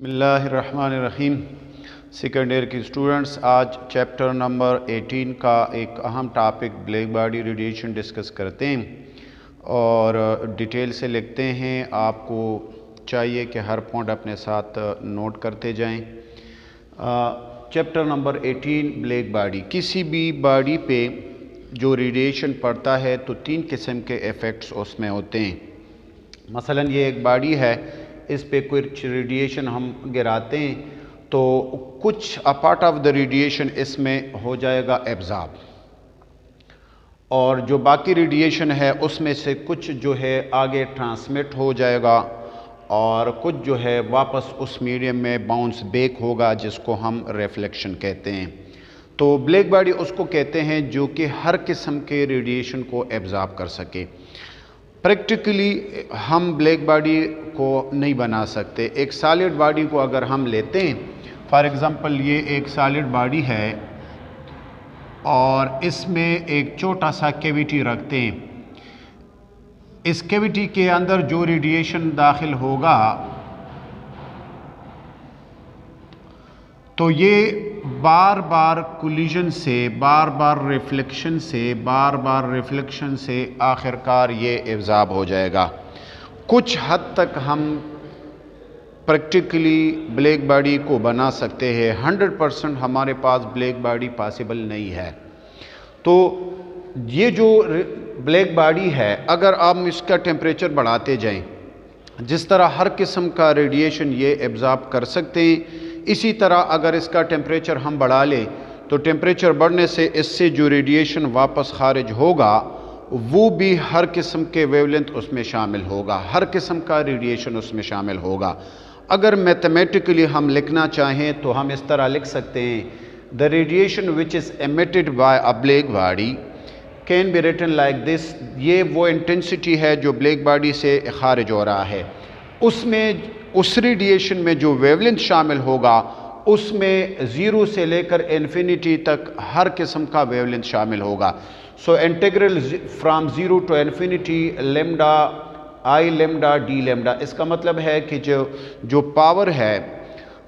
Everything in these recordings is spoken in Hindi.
बिस्मिल्लाहिर्रहमानिर्रहीम। सेकेंड ईयर की स्टूडेंट्स, आज चैप्टर नंबर 18 का एक अहम topic black body radiation discuss करते हैं और डिटेल से लिखते हैं। आपको चाहिए कि हर पॉइंट अपने साथ नोट करते जाएं। Chapter number 18 black body. किसी भी बॉडी पे जो रेडिएशन पड़ता है तो तीन किस्म के इफ़ेक्ट्स उसमें होते हैं। मसलन ये एक बॉडी है, इस पे कुछ रेडिएशन हम गिराते हैं तो कुछ a part of the radiation इसमें हो जाएगा एब्जॉर्ब, और जो बाकी रेडिएशन है उसमें से कुछ जो है आगे ट्रांसमिट हो जाएगा और कुछ जो है वापस उस मीडियम में बाउंस बैक होगा, जिसको हम रिफ्लेक्शन कहते हैं। तो ब्लैक बॉडी उसको कहते हैं जो कि हर किस्म के रेडिएशन को एब्जॉर्ब कर सके। प्रैक्टिकली हम ब्लैक बॉडी को नहीं बना सकते। एक सॉलिड बॉडी को अगर हम लेते हैं, फॉर एग्ज़ाम्पल ये एक सॉलिड बॉडी है और इसमें एक छोटा सा कैविटी रखते हैं। इस कैविटी के अंदर जो रेडिएशन दाखिल होगा तो ये बार बार कोलिजन से, बार बार रिफ्लेक्शन से आखिरकार ये एब्जॉर्ब हो जाएगा। कुछ हद तक हम प्रैक्टिकली ब्लैक बॉडी को बना सकते हैं। 100% हमारे पास ब्लैक बॉडी पॉसिबल नहीं है। तो ये जो ब्लैक बॉडी है, अगर आप इसका टेम्परेचर बढ़ाते जाएं, जिस तरह हर किस्म का रेडिएशन ये एब्जॉर्ब कर सकते हैं, इसी तरह अगर इसका टेम्परेचर हम बढ़ा लें तो टेम्परेचर बढ़ने से इससे जो रेडिएशन वापस खारिज होगा वो भी हर किस्म के वेवलेंथ उसमें शामिल होगा, हर किस्म का रेडिएशन उसमें शामिल होगा। अगर मैथमेटिकली हम लिखना चाहें तो हम इस तरह लिख सकते हैं, the radiation which is emitted by a black body can be written like this. ये वो इंटेंसिटी है जो ब्लैक बॉडी से खारिज हो रहा है, उसमें उस रेडिएशन में जो वेवलेंथ शामिल होगा उसमें 0 से लेकर इन्फिनिटी तक हर किस्म का वेवलेंथ शामिल होगा। So integral from 0 to infinity lambda I lambda d lambda. इसका मतलब है कि जो पावर है,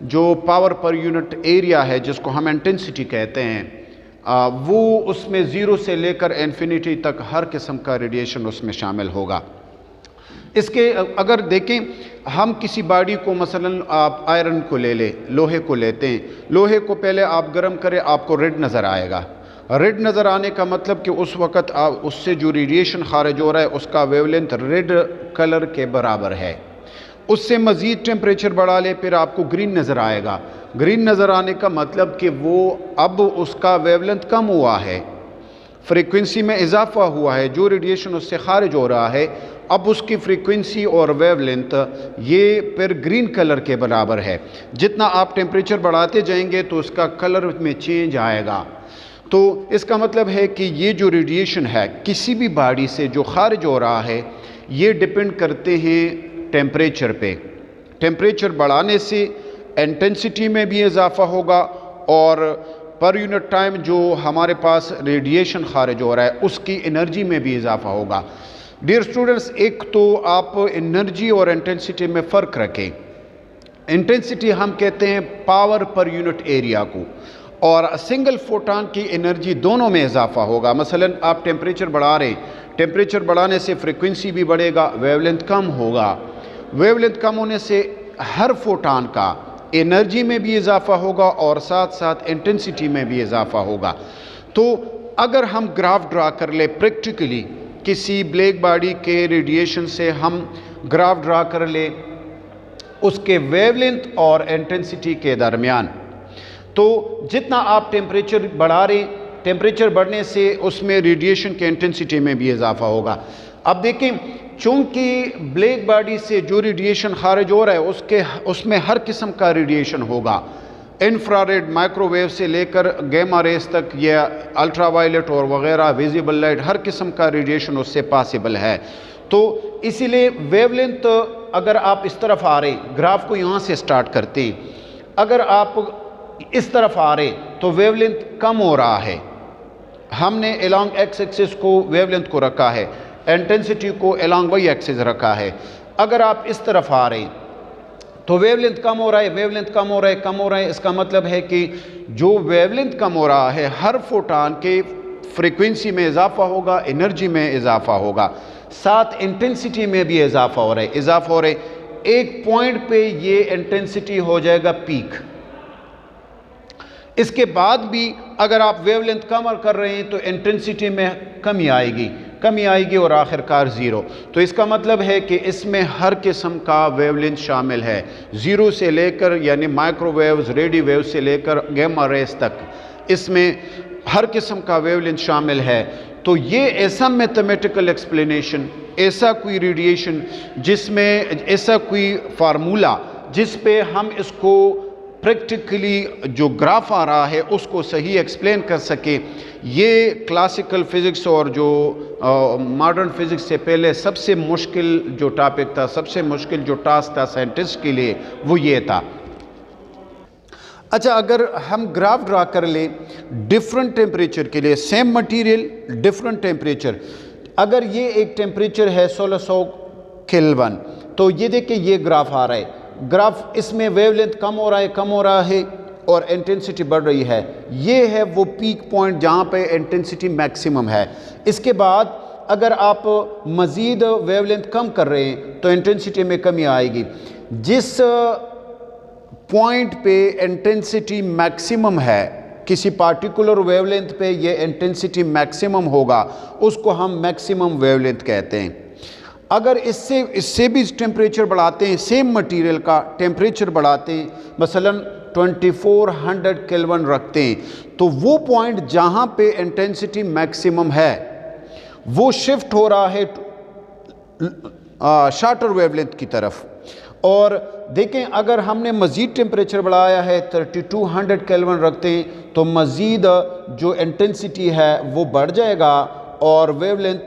जो पावर पर यूनिट एरिया है, जिसको हम इंटेंसिटी कहते हैं, वो उसमें 0 से लेकर इन्फिनिटी तक हर किस्म का रेडिएशन उसमें शामिल होगा। इसके अगर देखें हम किसी बॉडी को, मसलन आप आयरन को ले लें, लोहे को लेते हैं, लोहे को पहले आप गर्म करें, आपको रेड नज़र आएगा। रेड नज़र आने का मतलब कि उस वक़्त उससे जो रेडिएशन खारिज हो रहा है उसका वेवलेंथ रेड कलर के बराबर है। उससे मज़ीद टेम्परेचर बढ़ा ले, फिर आपको ग्रीन नज़र आएगा। ग्रीन नज़र आने का मतलब कि वो अब उसका वेवलेंथ कम हुआ है, फ्रीक्वेंसी में इजाफा हुआ है, जो रेडिएशन उससे खारिज हो रहा है अब उसकी फ्रीक्वेंसी और वेवलेंथ ये फिर ग्रीन कलर के बराबर है। जितना आप टेम्परेचर बढ़ाते जाएंगे तो उसका कलर में चेंज आएगा। तो इसका मतलब है कि ये जो रेडिएशन है किसी भी बॉडी से जो खारिज हो रहा है ये डिपेंड करते हैं टेम्परेचर पे। टेम्परेचर बढ़ाने से इंटेंसिटी में भी इजाफा होगा और पर यूनिट टाइम जो हमारे पास रेडिएशन खारिज हो रहा है उसकी एनर्जी में भी इजाफा होगा। डियर स्टूडेंट्स, एक तो आप एनर्जी और इंटेंसिटी में फ़र्क रखें। इंटेंसिटी हम कहते हैं पावर पर यूनिट एरिया को, और सिंगल फोटॉन की एनर्जी दोनों में इजाफा होगा। मसलन आप टेम्परेचर बढ़ा रहे हैं, टेम्परेचर बढ़ाने से फ्रीक्वेंसी भी बढ़ेगा, वेवलेंथ कम होगा। वेवलेंथ कम होने से हर फोटॉन का एनर्जी में भी इजाफा होगा और साथ साथ इंटेंसिटी में भी इजाफा होगा। तो अगर हम ग्राफ ड्रा कर ले, प्रैक्टिकली किसी ब्लैक बॉडी के रेडिएशन से हम ग्राफ ड्रा कर ले उसके वेवलेंथ और इंटेंसिटी के दरमियान, तो जितना आप टेम्परेचर बढ़ा रहे, टेम्परेचर बढ़ने से उसमें रेडिएशन के इंटेंसिटी में भी इजाफा होगा। अब देखें, चूँकि ब्लैक बॉडी से जो रेडिएशन खारिज हो रहा है उसमें हर किस्म का रेडिएशन होगा, इंफ्रारेड माइक्रोवेव से लेकर गैमा रेस तक, या अल्ट्रावायलेट और वगैरह, विजिबल लाइट, हर किस्म का रेडिएशन उससे पॉसिबल है। तो इसीलिए वेवलेंथ, अगर आप इस तरफ आ रहे, ग्राफ को यहाँ से स्टार्ट करते हैं, अगर आप इस तरफ आ रहे तो वेवलेंथ कम हो रहा है। हमने एलॉन्ग एक्स एक्सिस को वेवलेंथ को रखा है, इंटेंसिटी को एलॉन्ग वाई एक्सिस रखा है। अगर आप इस तरफ आ रहे तो वेवलेंथ कम हो रहा है, वेवलेंथ कम हो रहा है, कम हो रहा है, इसका मतलब है कि जो वेवलेंथ कम हो रहा है, हर फोटॉन के फ्रीक्वेंसी में इजाफा होगा, एनर्जी में इजाफा होगा, साथ इंटेंसिटी में भी इजाफा हो रहा है, इजाफा हो रहा है। एक पॉइंट पे ये इंटेंसिटी हो जाएगा पीक। इसके बाद भी अगर आप वेवलेंथ कम कर रहे हैं तो इंटेंसिटी में कमी आएगी और आखिरकार ज़ीरो। तो इसका मतलब है कि इसमें हर किस्म का वेवलेंथ शामिल है, ज़ीरो से लेकर यानी माइक्रोवेव्स, रेडियो वेव्स से लेकर गैमा रेज तक, इसमें हर किस्म का वेवलेंथ शामिल है। तो ये ऐसा मैथमेटिकल एक्सप्लेनेशन, ऐसा कोई रेडिएशन जिसमें ऐसा कोई फार्मूला जिस पे हम इसको प्रैक्टिकली जो ग्राफ आ रहा है उसको सही एक्सप्लेन कर सके, ये क्लासिकल फ़िज़िक्स और जो मॉडर्न फ़िज़िक्स से पहले सबसे मुश्किल जो टॉपिक था, सबसे मुश्किल जो टास्क था साइंटिस्ट के लिए, वो ये था। अच्छा, अगर हम ग्राफ ड्रा कर लें डिफरेंट टेम्परेचर के लिए, सेम मटेरियल डिफरेंट टेम्परेचर, अगर ये एक टेम्परेचर है 1600 केल्विन, तो ये देखिए ये ग्राफ आ रहा है, ग्राफ इसमें वेवलेंथ कम हो रहा है और इंटेंसिटी बढ़ रही है। ये है वो पीक पॉइंट जहाँ पे इंटेंसिटी मैक्सिमम है। इसके बाद अगर आप मज़ीद वेवलेंथ कम कर रहे हैं तो इंटेंसिटी में कमी आएगी। जिस पॉइंट पे इंटेंसिटी मैक्सिमम है, किसी पार्टिकुलर वेवलेंथ पे ये इंटेंसिटी मैक्सिमम होगा, उसको हम मैक्सिमम वेवलेंथ कहते हैं। अगर इससे भी टेम्परेचर बढ़ाते हैं, सेम मटेरियल का टेम्परेचर बढ़ाते हैं, मसलन 2400 केल्विन रखते हैं, तो वो पॉइंट जहाँ पे इंटेंसिटी मैक्सिमम है वो शिफ्ट हो रहा है शॉर्टर वेवलेंथ की तरफ। और देखें अगर हमने मज़ीद टेम्परेचर बढ़ाया है, 3200 केल्विन रखते हैं, तो मज़ीद जो इंटेंसिटी है वो बढ़ जाएगा और वेवलेंथ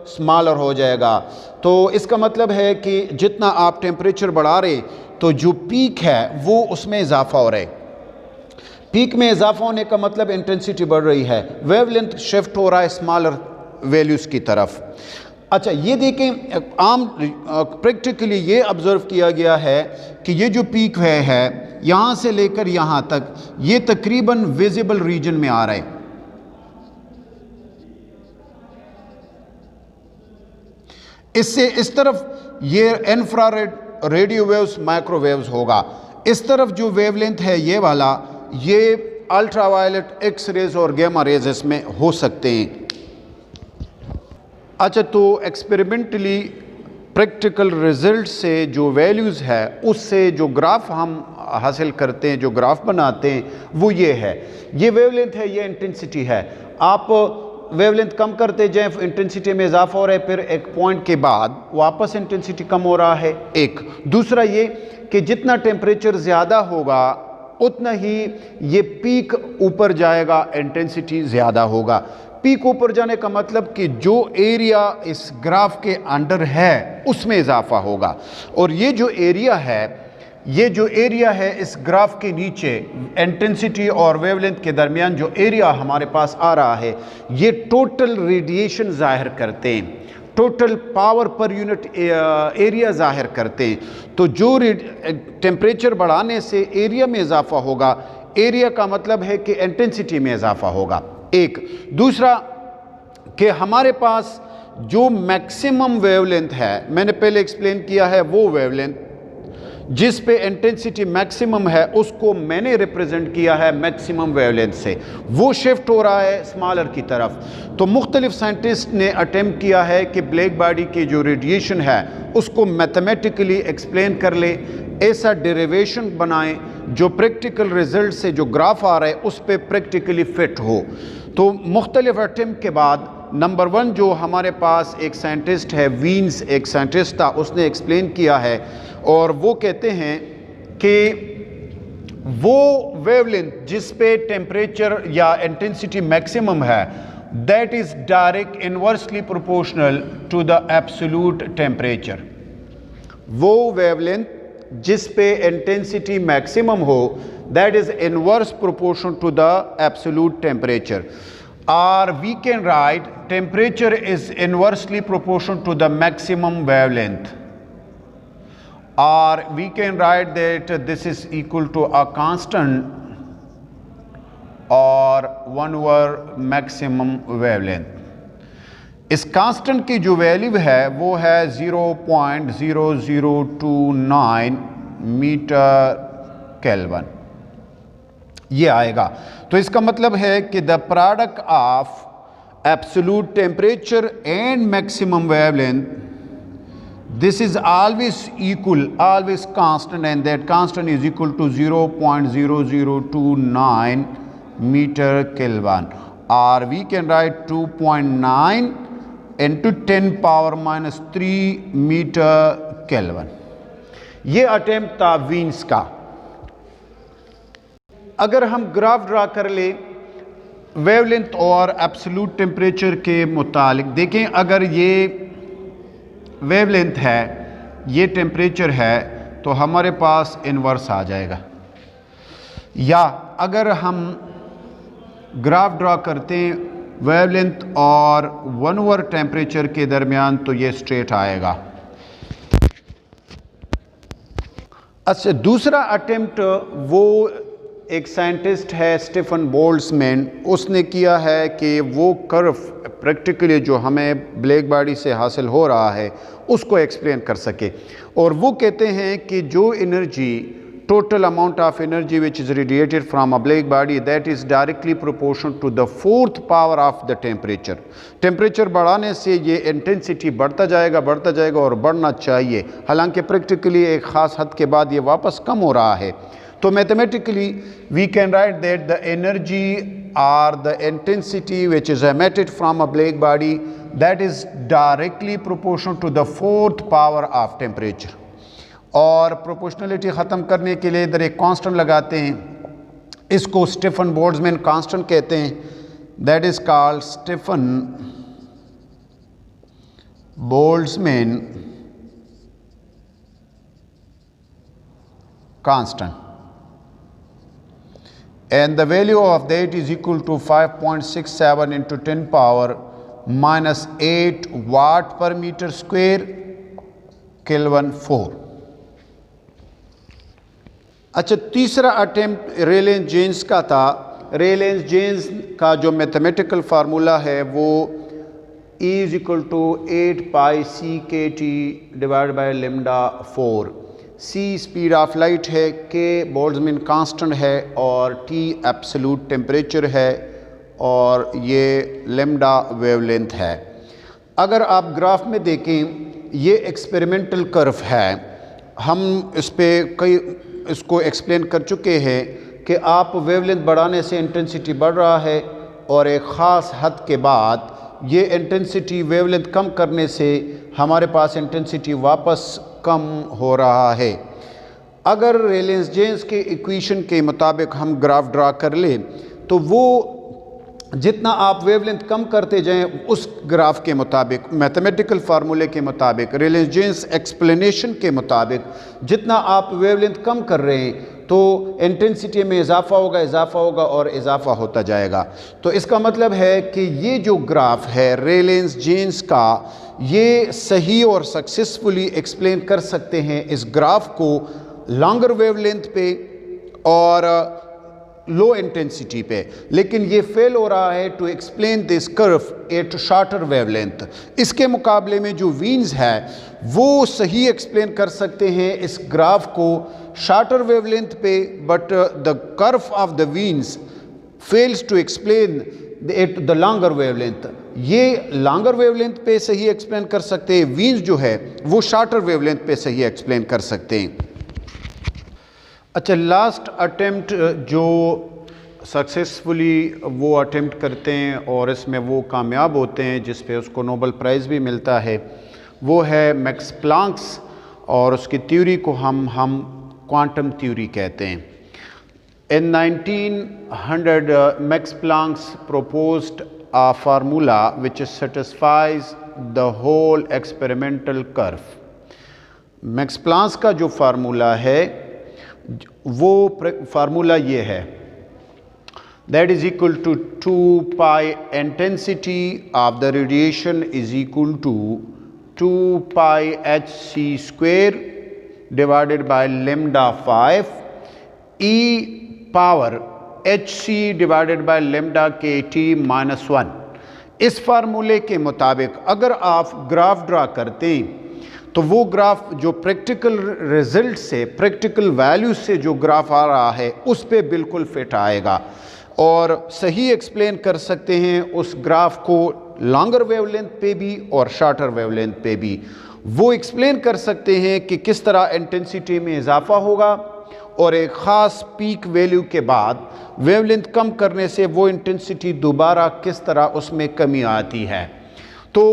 स्मॉलर हो जाएगा। तो इसका मतलब है कि जितना आप टेम्परेचर बढ़ा रहे तो जो पीक है वो उसमें इजाफा हो रहा है। पीक में इजाफा होने का मतलब इंटेंसिटी बढ़ रही है, वेवलेंथ शिफ्ट हो रहा है स्मॉलर वैल्यूज़ की तरफ। अच्छा, ये देखें आम प्रैक्टिकली ये ऑब्ज़र्व किया गया है कि ये जो पीक है यहाँ से लेकर यहाँ तक, ये तकरीबन विजिबल रीजन में आ रहा है। इससे इस तरफ ये इंफ्रारेड, रेडियो वेव्स, माइक्रोवेव्स होगा। इस तरफ जो वेवलेंथ है ये वाला, ये अल्ट्रावायलेट, एक्स रेज और गैमा रेज इसमें हो सकते हैं। अच्छा, तो एक्सपेरिमेंटली प्रैक्टिकल रिजल्ट से जो वैल्यूज़ है उससे जो ग्राफ हम हासिल करते हैं, जो ग्राफ बनाते हैं, वो ये है। ये वेवलेंथ है, ये इंटेंसिटी है। आप वेवलेंथ कम करते जाएं, इंटेंसिटी में इजाफा हो रहा है, फिर एक पॉइंट के बाद वापस इंटेंसिटी कम हो रहा है। एक दूसरा ये कि जितना टेम्परेचर ज़्यादा होगा उतना ही ये पीक ऊपर जाएगा, इंटेंसिटी ज़्यादा होगा। पीक ऊपर जाने का मतलब कि जो एरिया इस ग्राफ के अंडर है उसमें इजाफा होगा, और ये जो एरिया है इस ग्राफ के नीचे, इंटेंसिटी और वेवलेंथ के दरमियान जो एरिया हमारे पास आ रहा है, ये टोटल रेडिएशन जाहिर करते हैं, total power per unit area जाहिर करते हैं। तो जो टेम्परेचर बढ़ाने से एरिया में इजाफा होगा, एरिया का मतलब है कि इंटेंसिटी में इजाफा होगा। एक दूसरा कि हमारे पास जो मैक्सिमम वेवलेंथ है, मैंने पहले एक्सप्लेन किया है, वो वेवलेंथ जिस पे इंटेंसिटी मैक्सिमम है उसको मैंने रिप्रेजेंट किया है मैक्सिमम वेवलेंथ से, वो शिफ्ट हो रहा है स्मॉलर की तरफ। तो मुख्तलिफ साइंटिस्ट ने अटेम्प्ट किया है कि ब्लैक बॉडी की जो रेडिएशन है उसको मैथमेटिकली एक्सप्लेन कर ले, ऐसा डेरिवेशन बनाएं जो प्रैक्टिकल रिजल्ट से जो ग्राफ आ रहा है उस पर प्रैक्टिकली फिट हो। तो मुख्तलिफ अटेम्प्ट के बाद नंबर 1 जो हमारे पास एक साइंटिस्ट है, वीन्स एक साइंटिस्ट था, उसने एक्सप्लेन किया है, और वो कहते हैं कि वो वेवलेंथ जिस पे टेम्परेचर या इंटेंसिटी मैक्सिमम है, that is direct inversely proportional to the absolute temperature. वो वेवलेंथ जिस पे इंटेंसिटी मैक्सिमम हो, that is inverse proportional to the absolute temperature. Or we can write temperature is inversely proportional to the maximum wavelength, or we can write that this is equal to a constant or 1/1 maximum wavelength. इस कांस्टेंट की जो वैल्यू है वो है 0.0029 मीटर केल्विन, ये आएगा। तो इसका मतलब है कि the product of absolute temperature and maximum wavelength, this is always equal, always constant, and that constant is equal to 0.0029 meter Kelvin, or we can write 2.9 into 10 power minus 3 meter Kelvin. ये अटेम्प्ट था वीन्स का। अगर हम ग्राफ ड्रा कर ले वेवलेंथ और एब्सोल्यूट टेम्परेचर के मुतालिक, देखें अगर ये वेवलेंथ है, ये टेम्परेचर है, तो हमारे पास इन्वर्स आ जाएगा। या अगर हम ग्राफ ड्रा करते हैं वेवलेंथ और 1/1 टेम्परेचर के दरमियान, तो ये स्ट्रेट आएगा। अच्छा, दूसरा अटेम्प्ट वो एक साइंटिस्ट है स्टीफन बोल्ट्जमैन, उसने किया है कि वो कर्व प्रैक्टिकली जो हमें ब्लैक बॉडी से हासिल हो रहा है उसको एक्सप्लेन कर सके। और वो कहते हैं कि जो energy, total amount of energy which is radiated from a black body, that is directly proportional to the 4th power of the temperature. Temperature बढ़ाने से ये इंटेंसिटी बढ़ता जाएगा और बढ़ना चाहिए, हालांकि प्रैक्टिकली एक ख़ास हद के बाद ये वापस कम हो रहा है। तो mathematically we can write that the energy or the intensity which is emitted from a black body, that is directly proportional to the 4th power of temperature. और प्रोपोर्शनलिटी ख़त्म करने के लिए इधर एक कांस्टेंट लगाते हैं, इसको स्टीफन बोल्ट्जमैन कांस्टेंट कहते हैं, that is called Stefan Boltzmann constant, and the value of that is equal to 5.67 into 10 power minus 8 watt per meter square Kelvin 4। अच्छा, तीसरा अटेम्प्ट रेलेंस जेन्स का था। रेलेंस जेन्स का जो मैथमेटिकल फार्मूला है वो E is equal to 8 pi CKT divided by lambda 4। C speed of light है, K बोल्ट्जमैन कांस्टेंट है और T एब्सोल्यूट टेम्परेचर है और ये लैम्डा वेवलेंथ है। अगर आप ग्राफ में देखें, ये एक्सपेरिमेंटल कर्व है, हम इस पे इसको एक्सप्लेन कर चुके हैं कि आप वेवलेंथ बढ़ाने से इंटेंसिटी बढ़ रहा है और एक ख़ास हद के बाद ये इंटेंसिटी वेवलेंथ कम करने से हमारे पास इंटेंसिटी वापस कम हो रहा है। अगर रेलेंस जेन्स के इक्वेशन के मुताबिक हम ग्राफ ड्रा कर ले, तो वो जितना आप वेवलेंथ कम करते जाएं उस ग्राफ के मुताबिक, मैथमेटिकल फार्मूले के मुताबिक, रेलेंस जेन्स एक्सप्लेनेशन के मुताबिक, जितना आप वेवलेंथ कम कर रहे हैं तो इंटेंसिटी में इजाफा होगा और इजाफा होता जाएगा। तो इसका मतलब है कि ये जो ग्राफ है रेलेंस जेन्स का, ये सही और सक्सेसफुली एक्सप्लेन कर सकते हैं इस ग्राफ को लॉन्गर वेवलेंथ पे और लो इंटेंसिटी पे, लेकिन ये फेल हो रहा है to explain this curve at shorter wavelength. इसके मुकाबले में जो वीन्स है वो सही एक्सप्लेन कर सकते हैं इस ग्राफ को शॉर्टर वेवलेंथ पे, but the curve of the Wien's fails to explain at the longer wavelength. ये लॉन्गर वेवलेंथ पे सही एक्सप्लेन कर सकते हैं, वीन्स जो है वो शॉर्टर वेवलेंथ पे सही एक्सप्लेन कर सकते हैं। अच्छा, लास्ट अटेम्प्ट जो सक्सेसफुली वो अटेम्प्ट करते हैं और इसमें वो कामयाब होते हैं, जिस पे उसको नोबेल प्राइज़ भी मिलता है, वो है मैक्स प्लैंक्स, और उसकी थ्योरी को हम क्वांटम थ्योरी कहते हैं। In 1900, Max Planck proposed a formula which satisfies the whole experimental curve. Max Planck का जो फार्मूला है वो फार्मूला ये है, that is equal to 2 pi intensity of the radiation is equal to 2 pi h c square divided by lambda 5 e power h c divided by lambda k T minus 1। इस फार्मूले के मुताबिक अगर आप ग्राफ ड्रा करते हैं तो वो ग्राफ जो प्रैक्टिकल रिजल्ट से, प्रैक्टिकल वैल्यू से जो ग्राफ आ रहा है उस पे बिल्कुल फिट आएगा और सही एक्सप्लेन कर सकते हैं उस ग्राफ को लॉन्गर वेवलेंथ पे भी और शॉर्टर वेवलेंथ पे भी। वो एक्सप्लेन कर सकते हैं कि किस तरह इंटेंसिटी में इजाफा होगा और एक ख़ास पीक वैल्यू के बाद वेवलेंथ कम करने से वो इंटेंसिटी दोबारा किस तरह उसमें कमी आती है। तो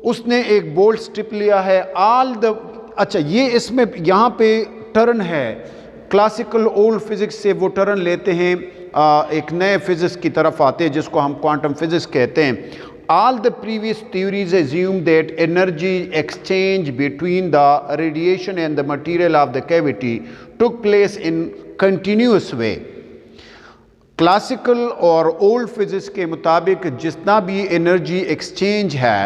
उसने एक बोल्ड स्ट्रिप लिया है अच्छा ये इसमें यहाँ पे टर्न है, क्लासिकल ओल्ड फिजिक्स से वो टर्न लेते हैं, एक नए फिजिक्स की तरफ आते हैं जिसको हम क्वांटम फिजिक्स कहते हैं। All the previous theories assume that energy exchange between the radiation and the material of the cavity took place in continuous way. Classical और ओल्ड फिजिक्स के मुताबिक जितना भी एनर्जी एक्सचेंज है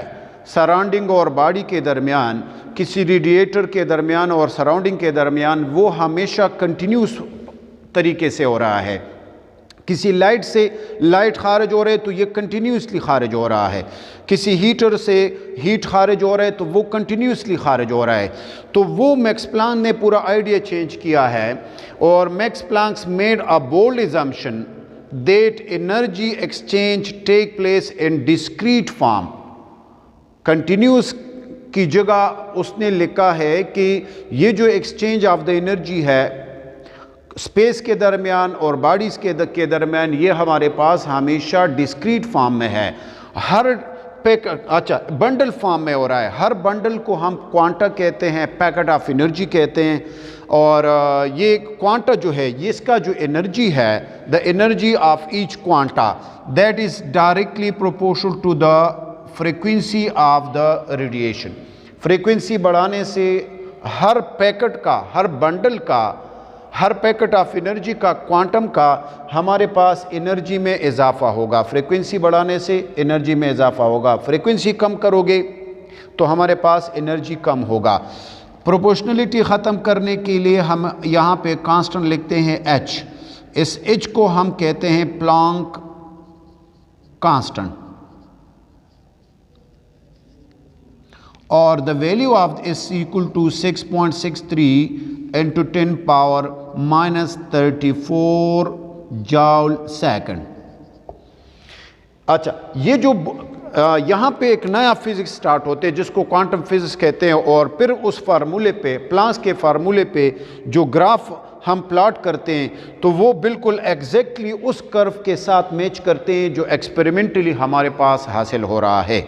सराउंडिंग और बॉडी के दरमियान, किसी रेडिएटर के दरमियान और सराउंडिंग के दरमियान, वो हमेशा कंटिन्यूस तरीके से हो रहा है। किसी लाइट से लाइट खारिज हो रहा है तो ये कंटिन्यूसली खारिज हो रहा है, किसी हीटर से हीट खारिज हो रहा है तो वो कंटिन्यूसली खारिज हो रहा है। तो वो मैक्स प्लैंक ने पूरा आइडिया चेंज किया है और Max Planck made a bold assumption that energy exchange take place in discrete form। Continuous की जगह उसने लिखा है कि ये जो एक्सचेंज ऑफ द एनर्जी है स्पेस के दरमियान और बॉडीज़ के दरमियान, ये हमारे पास हमेशा डिस्क्रीट फॉर्म में है। हर बंडल फॉर्म में हो रहा है। हर बंडल को हम क्वांटा कहते हैं, पैकेट ऑफ एनर्जी कहते हैं। और ये क्वांटा जो है, ये इसका जो एनर्जी है, the energy of each quanta that is directly proportional to the frequency of the radiation. Frequency बढ़ाने से हर पैकेट का, हर बंडल का, हर पैकेट ऑफ एनर्जी का, क्वांटम का हमारे पास एनर्जी में इजाफा होगा। फ्रीक्वेंसी बढ़ाने से एनर्जी में इजाफा होगा, फ्रीक्वेंसी कम करोगे तो हमारे पास एनर्जी कम होगा। प्रोपोर्शनलिटी ख़त्म करने के लिए हम यहाँ पे कांस्टेंट लिखते हैं h। इस h को हम कहते हैं प्लैंक कांस्टेंट और the value of is equal to 6.63 into 10 power -34 joule second. अच्छा, ये जो यहाँ पे एक नया फिजिक्स स्टार्ट होते हैं जिसको क्वांटम फिजिक्स कहते हैं और फिर उस फार्मूले पे, प्लैंक के फार्मूले पे जो ग्राफ हम प्लॉट करते हैं तो वो बिल्कुल एग्जैक्टली उस कर्व के साथ मैच करते हैं जो एक्सपेरिमेंटली हमारे पास हासिल हो रहा है।